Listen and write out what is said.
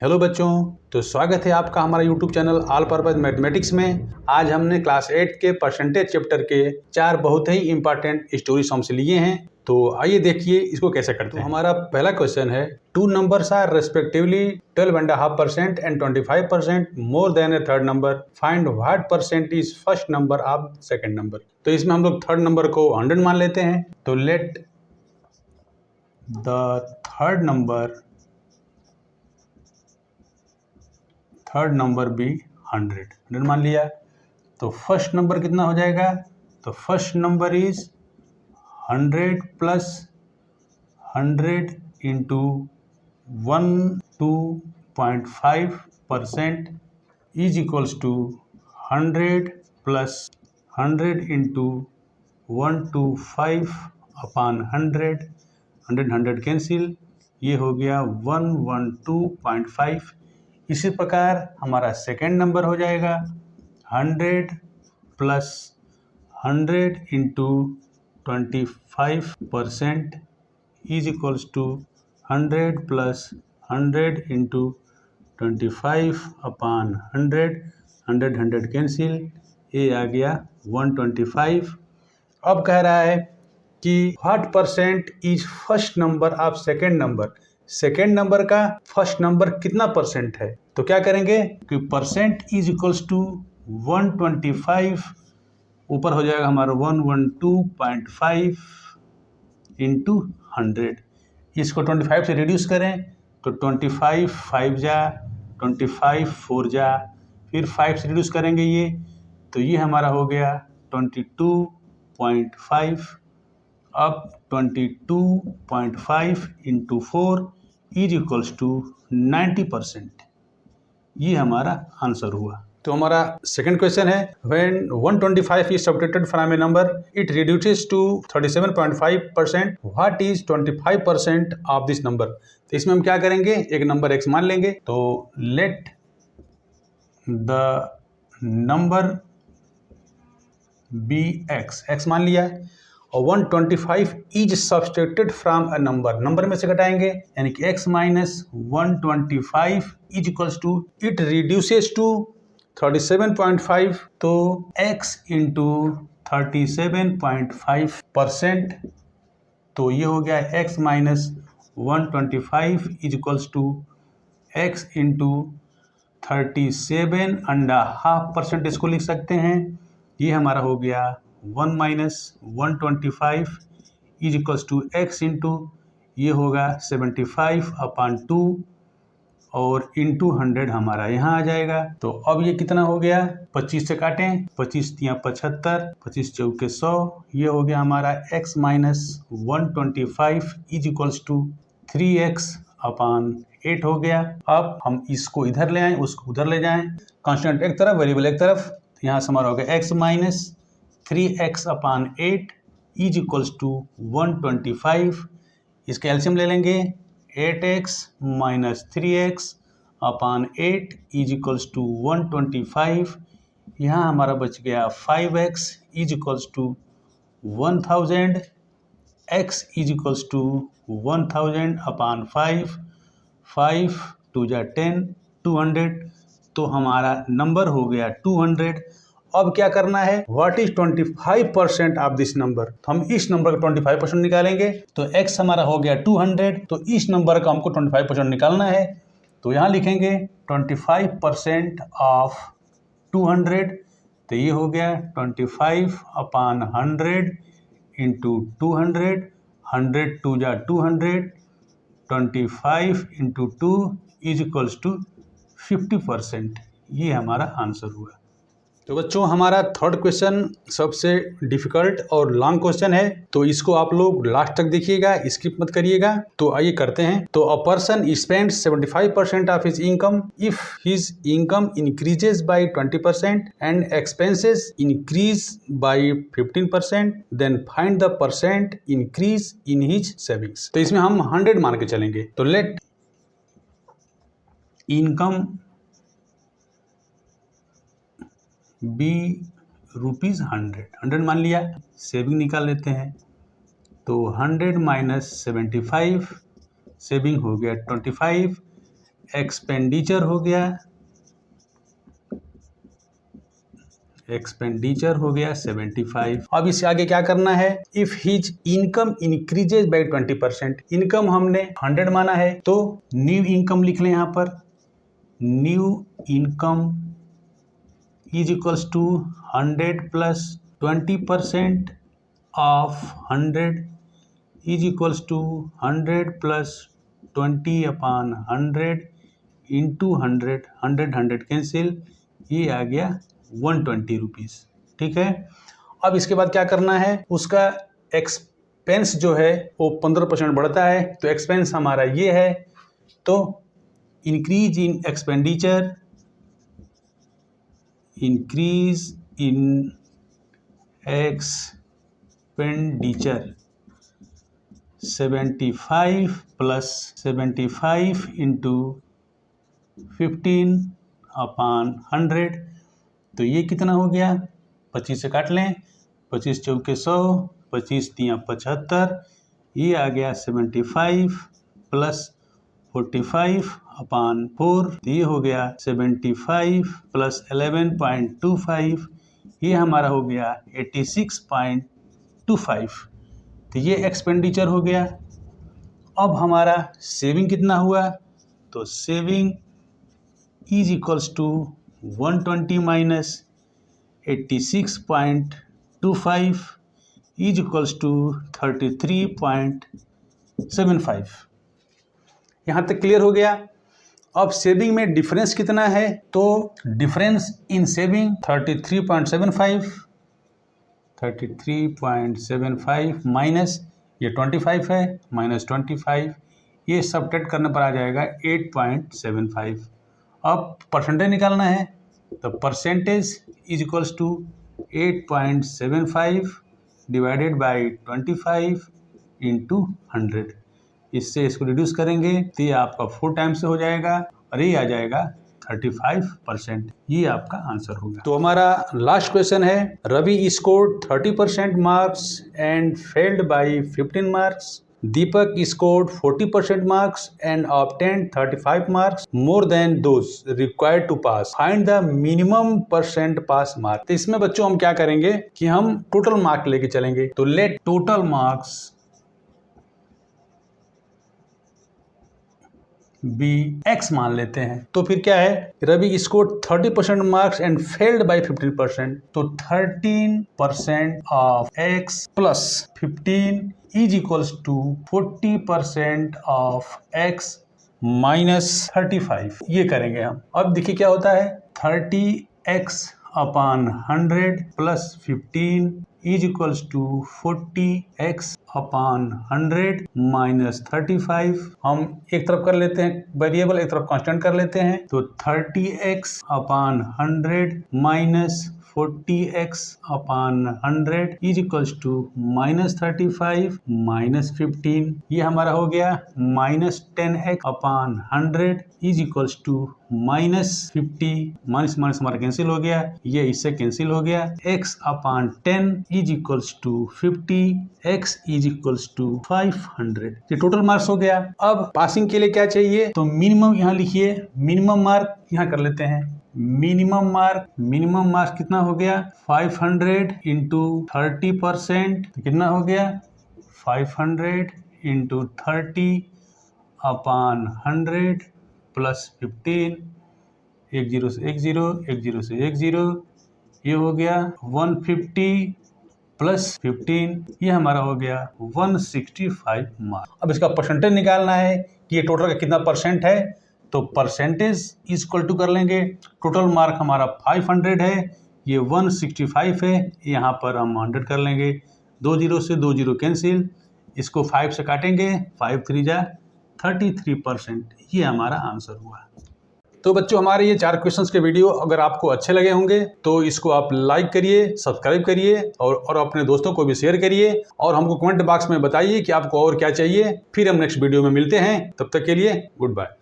Hello बच्चों, तो स्वागत है आपका हमारा YouTube channel all purpose mathematics में। आज हमने क्लास 8 के परसेंटेज चैप्टर के 4 बहुत ही इंपॉर्टेंट स्टोरी सम्स लिए हैं। तो आइए देखिए इसको कैसे करते हैं। हमारा पहला क्वेश्चन है, two numbers are respectively 12.5% and 25% more than a third number, find what percent is first number of second number. तो इसमें हम लोग थर्ड नंबर को 100 मान लेते हैं। तो लेट द थर्ड नंबर भी 100 मान लिया। तो फर्स्ट नंबर कितना हो जाएगा? तो first number is 100 plus 100 into 12.5% is equals to 100 plus 100 into 125 upon 100, 100 cancel, ये हो गया 112.5। इसी प्रकार हमारा सेकेंड नंबर हो जाएगा 100 plus 100 into 25% is equals to 100 plus 100 into 25 upon 100 cancel, ये आ गया 125। अब कह रहा है कि what percent is first number of second number. Second number का फर्स्ट नंबर कितना परसेंट है? तो क्या करेंगे कि परसेंट इज इक्वल्स टू 125, ऊपर हो जाएगा हमारा 112.5 इंटू 100। इसको 25 से रिड्यूस करें तो 25 5 जा, 25 4 जा, फिर 5 से रिड्यूस करेंगे ये, तो ये हमारा हो गया 22.5। अब 22.5 इंटू 4 इज इक्वल्स टू 90%, ये हमारा आंसर हुआ। तो हमारा सेकंड क्वेश्चन है, when 125 is subtracted from a number it reduces to 37.5%, what is 25% of this number. तो इसमें हम क्या करेंगे, एक नंबर x मान लेंगे। तो let the number be x मान लिया है, और 125 is subtracted from a number, number में से घटाएंगे, यानी कि x minus 125 is equals to, it reduces to 37.5, तो x इंटू 37.5%, तो ये हो गया x minus 125 is equals to x into 37.5%, इसको लिख सकते हैं। ये हमारा हो गया 1 minus 125 is equals to x into, ये होगा 75 अपॉन 2 और इंटू 100 हमारा यहाँ आ जाएगा। तो अब ये कितना हो गया, 25 से काटें, 25 या 75, 25 चौके 100, ये हो गया हमारा x minus 125 is equals to 3x upon 8 हो गया। अब हम इसको इधर ले आएँ, उसको उधर ले जाएं, कांस्टेंट एक तरफ, वेरिएबल एक तरफ, यहाँ से हमारा हो गया x minus 3x upon 8 is equals to 125। इसका एलसीएम ले लेंगे, 8x minus 3x upon 8 is equals to 125। यहाँ हमारा बच गया 5x is equals to 1000, x is equals to 1000 upon 5, 5 2 जा 10, 200, तो हमारा नंबर हो गया 200। अब क्या करना है, what is 25% of this number. तो हम इस नंबर का 25% निकालेंगे। तो x हमारा हो गया 200, तो इस नंबर का हमको 25% निकालना है। तो यहाँ लिखेंगे 25% ऑफ 200, तो ये हो गया 25 अपॉन 100 इंटू 200, 100 2 जा 200, 25 इंटू 2 इज इक्वल्स टू 50%, ये हमारा आंसर हुआ। तो बच्चों, हमारा थर्ड क्वेश्चन सबसे डिफिकल्ट और लॉन्ग क्वेश्चन है, तो इसको आप लोग लास्ट तक देखिएगा, स्किप मत करिएगा। तो आइए करते हैं। तो a person spend 75% of his income if his income increases by 20% and expenses increase by 15%, then find the percent increase in his savings. तो इसमें हम 100 मान के चलेंगे। तो लेट इनकम बी रुपीज़ 100 मान लिया, सेविंग निकाल लेते हैं। तो 100 माइनस 75, सेविंग हो गया 25, एक्सपेंडिचर हो गया, एक्सपेंडिचर हो गया 75। अब इससे आगे क्या करना है, if his income increases by 20%, income हमने 100 माना है तो न्यू इनकम लिख लें यहाँ पर, new income is equals to 100 plus 20% of 100 is equals to 100 plus 20 upon 100 into 100, 100 cancel, ये आ गया 120 रुपीज़। ठीक है, अब इसके बाद क्या करना है, उसका एक्सपेंस जो है वो 15% बढ़ता है, तो एक्सपेंस हमारा ये है, तो increase in expenditure, increase in expenditure 75 plus 75 into 15 upon 100, तो ये कितना हो गया, 25 से काट लें, 25 चौके 100, 25 तियाँ 75, ये आ गया 75 प्लस 45 अपॉन 4, तो ये हो गया 75 प्लस 11.25, ये हमारा हो गया 86.25, तो ये एक्सपेंडिचर हो गया। अब हमारा सेविंग कितना हुआ, तो saving is equals to 120 minus 86.25 is equals to 33.75। यहाँ तक क्लियर हो गया। अब सेविंग में डिफरेंस कितना है, तो डिफरेंस इन सेविंग 33.75 माइनस ये 25 है, माइनस 25, ये सब्ट्रैक्ट करने पर आ जाएगा 8.75। अब परसेंटेज निकालना है, तो percentage is equals to 8.75 divided by 25 into 100, इससे इसको रिड्यूस करेंगे तो ये आपका 4 टाइम्स से हो जाएगा और ये आ जाएगा 35%, ये आपका आंसर होगा। तो हमारा लास्ट क्वेश्चन है, Ravi scored 30% marks and failed by 15 marks, Deepak scored 40% marks and obtained 35 marks more than those required to pass. Find the minimum percent pass mark. तो इसमें बच्चों हम क्या करेंगे कि हम टोटल मार्क लेके चलेंगे, तो let total marks be x मान लेते हैं। तो फिर क्या है, Ravi scored 30% marks and failed by 15%, तो 13% of x plus 15 is equals to 40% of x minus 35, ये करेंगे हम। अब देखिए क्या होता है, 30x upon 100 plus 15 is equals to 40x upon 100 minus 35। हम एक तरफ कर लेते हैं वेरिएबल, एक तरफ कांस्टेंट कर लेते हैं, तो 30x upon 100 minus 40x upon 100 is equals to minus 35 minus 15, ये हमारा हो गया minus 10x upon 100 is equals to minus 50, minus minus हमारा कैंसिल हो गया, ये इससे कैंसिल हो गया, x upon 10 is equals to 50, x is equals to 500, ये टोटल मार्क्स हो गया। अब पासिंग के लिए क्या चाहिए, तो मिनिमम यहाँ लिखिए, मिनिमम मार्क यहाँ कर लेते हैं, मिनिमम मार्क्स कितना हो गया, 500 इंटू 30%, तो कितना हो गया 500 इंटू 30 अपॉन 100 प्लस 15, 10 से 10 से 10, ये हो गया 150 प्लस 15, ये हमारा हो गया 165 मार्क्स। अब इसका परसेंटेज निकालना है कि ये टोटल का कितना परसेंट है, तो परसेंटेज इज इक्वल टू कर लेंगे, टोटल मार्क हमारा 500 है, ये 165 है, यहाँ पर हम 100 कर लेंगे, 20 से 20 कैंसिल, इसको 5 से काटेंगे, 5 3 जा 33%, ये हमारा आंसर हुआ। तो बच्चों हमारे ये 4 क्वेश्चंस के वीडियो अगर आपको अच्छे लगे होंगे तो इसको आप लाइक करिए, सब्सक्राइब करिए और अपने दोस्तों को भी शेयर करिए और हमको कमेंट बॉक्स में बताइए कि आपको और क्या चाहिए। फिर हम नेक्स्ट वीडियो में मिलते हैं, तब तक के लिए गुड बाय।